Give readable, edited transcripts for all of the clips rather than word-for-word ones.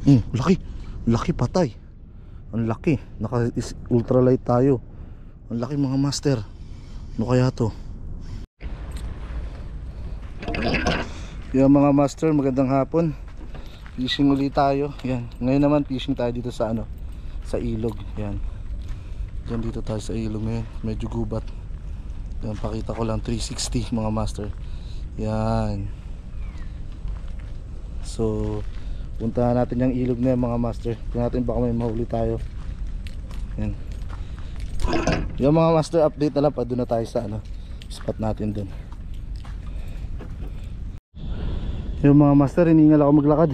Laki. Laki patay. Ang laki. Naka ultralight tayo. Ang laki mga master. Ano kaya to? Yan mga master, magandang hapon. Fishing ulit tayo. Yan. Ngayon naman fishing tayo dito sa ano, sa ilog. Yan. Diyan dito tayo sa ilog ngayon. Medyo gubat. Yan, pakita ko lang 360 mga master. Yan. So puntahan natin yung ilog na yan mga master. Tingnan natin baka may mahuli tayo. Yan. Yung mga master, update na lang pa. Doon na tayo sa ano, spot natin dun. Yung mga master, hiningal ako maglakad.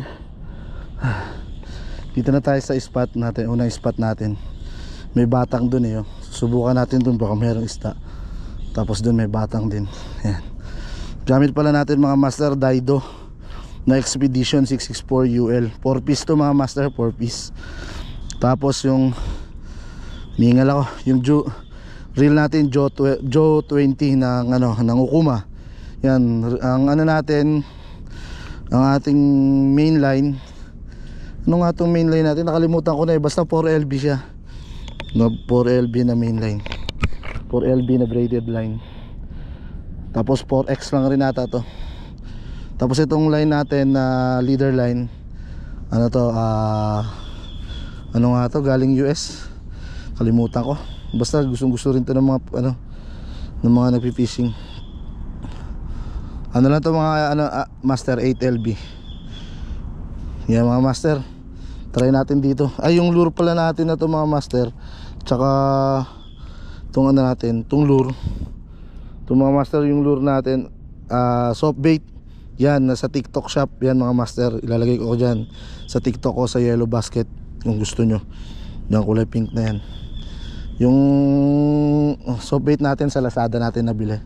Dito na tayo sa spot natin. Unang spot natin. May batang dun eh. Susubukan natin dun baka mayroong isda. Tapos dun may batang din. Yan. Gamit pala natin mga master, Daido na Expedition 664 UL. 4 piece to mga master, 4 piece. Tapos yung mingal ako, yung reel natin Joe 20 ng ano, ng Ukuma. Yan, ang ano natin, ang ating main line. Ano nga tong main line natin? Nakalimutan ko na eh, basta 4LB siya. No, 4LB na main line. 4LB na braided line. Tapos 4X lang rin nata to. Tapos itong line natin na leader line, ano to, ano nga to, galing US. Kalimutan ko. Basta gusto rin to ng mga ano, ng mga nagpi-fishing. Ano lang to mga ano, master 8LB. Yan mga master. Try natin dito. Ay, yung lure pala natin na to mga master. Tsaka itong ano natin, itong lure. Itong mga master, yung lure natin, soft bait. Yan, nasa TikTok shop. Yan mga master, ilalagay ko dyan sa TikTok ko, sa Yellow Basket, kung gusto nyo. Yung kulay pink na yan. Yung soft bait natin sa Lazada natin nabili.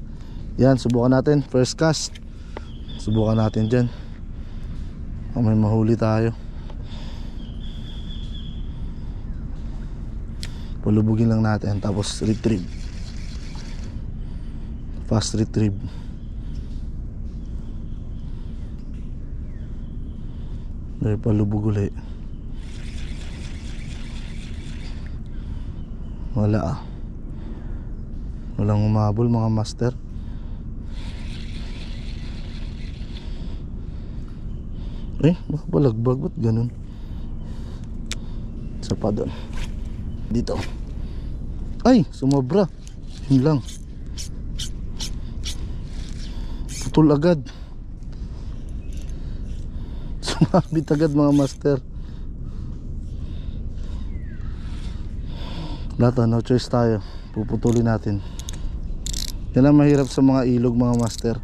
Yan, subukan natin. First cast. Subukan natin dyan. May mahuli tayo. Palubugin lang natin. Tapos retrieve. Fast retrieve. May palubog ulit. Wala walang umabol mga master. Baka balagbag, ba't ganun? Isa pa doon. Dito. Ay, sumobra. Yun lang. Putol agad. Sumabit agad mga master. Lato, no choice tayo. Puputulin natin. Yan ang mahirap sa mga ilog mga master.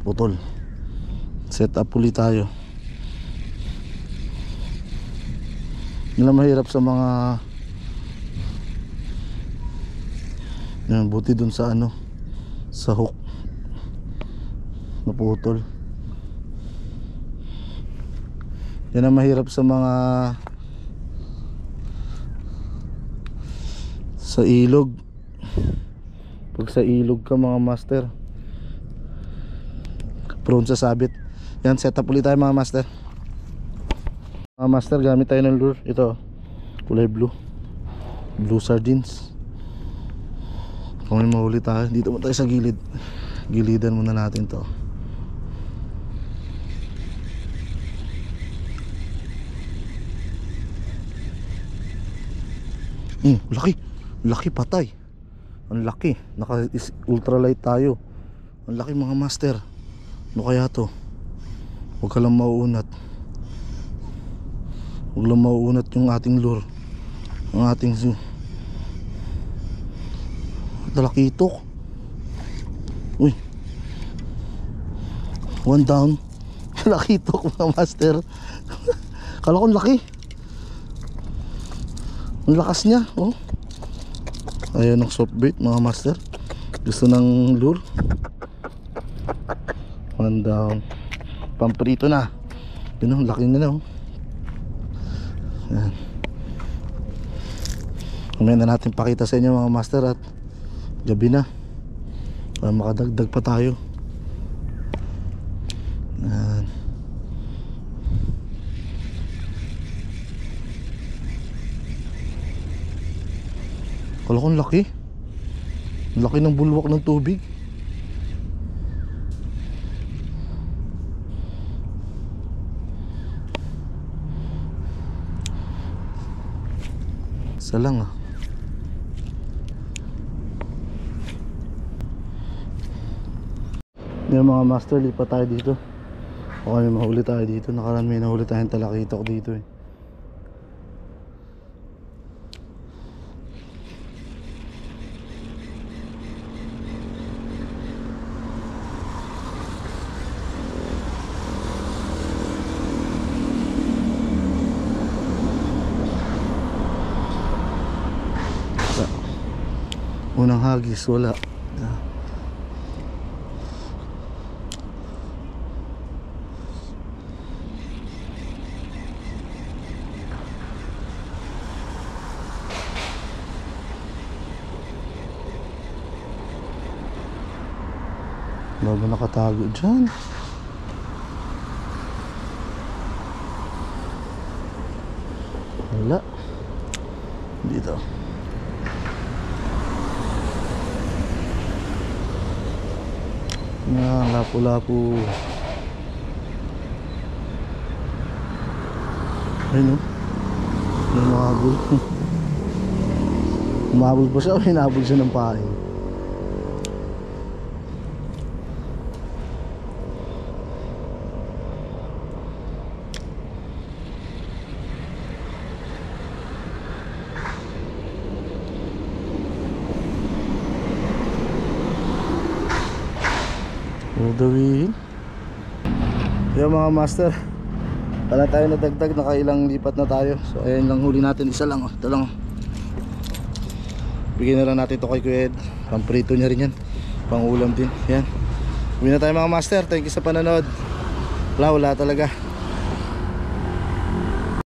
Putol. Set up ulit tayo. Yan ang mahirap sa mga yan, buti dun sa ano, sa hook naputol. Yan ang mahirap sa mga sa ilog. Pag sa ilog ka mga master, prone sa sabit. Yan, set up ulit tayo mga master. Mga master, gamit tayo ng lure. Ito, kulay blue, blue sardines. Kung may mahuli tayo, dito mo tayo sa gilid. Gilidan muna natin to. Laki. Laki patay. Ang laki. Naka ultralight tayo. Ang laki mga master. Ano kaya to? Huwag ka lang mauunat. Huwag lang mauunat yung ating lure. Ang ating zoo. Talakitok. Uy. One down. Talakitok mga master. Kala ko laki. Ang lakas niya, oh. Ayun ang soft bait mga master. Gusto ng lure. One down. Pamprito na. Yun, laki na, oh. Yan. Mamaya na natin pakita sa inyo mga master at gabi na. Para makadagdag pa tayo. Yan. Kung laki. Laki ng bulwak ng tubig. Isa lang ah. Yung mga master, lipat tayo dito. O may mahuli tayo dito. Nakaraan may nahuli tayong talakitok dito eh. Unang hagis, wala. Bago nakatago dyan. Wala. Dito. Yan, lapu-lapu. Ayun o. Umabol. Umabol pa siya o hinabol siya ng pain. Udawin. Yung mga master, wala tayo nadagdag, nakailang lipat na tayo. So ayan lang, huli natin, isa lang oh. Ito lang oh. Bigyan na lang natin ito kay Kuya Ed. Pamprito niya rin yan, pang ulam din. Yan, uwi na tayo mga master. Thank you sa panonood. Wala talaga.